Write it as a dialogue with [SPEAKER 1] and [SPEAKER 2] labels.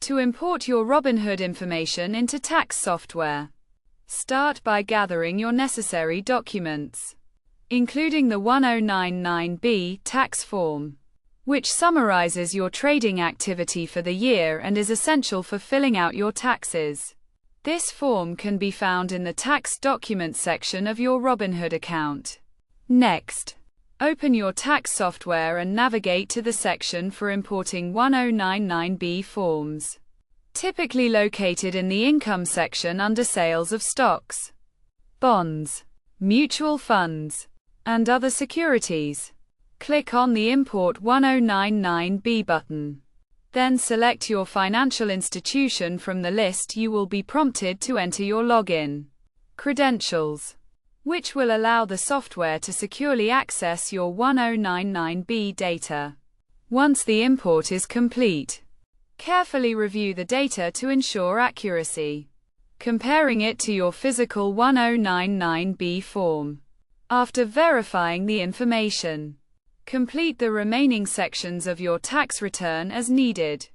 [SPEAKER 1] To import your Robinhood information into tax software, start by gathering your necessary documents, including the 1099B tax form, which summarizes your trading activity for the year and is essential for filling out your taxes. This form can be found in the Tax Documents section of your Robinhood account. Next, open your tax software and navigate to the section for importing 1099B forms, typically located in the Income section under Sales of Stocks, Bonds, Mutual Funds, and Other Securities. Click on the Import 1099B button. Then select your financial institution from the list. You will be prompted to enter your login credentials, which will allow the software to securely access your 1099B data. Once the import is complete, carefully review the data to ensure accuracy, comparing it to your physical 1099B form. After verifying the information, complete the remaining sections of your tax return as needed.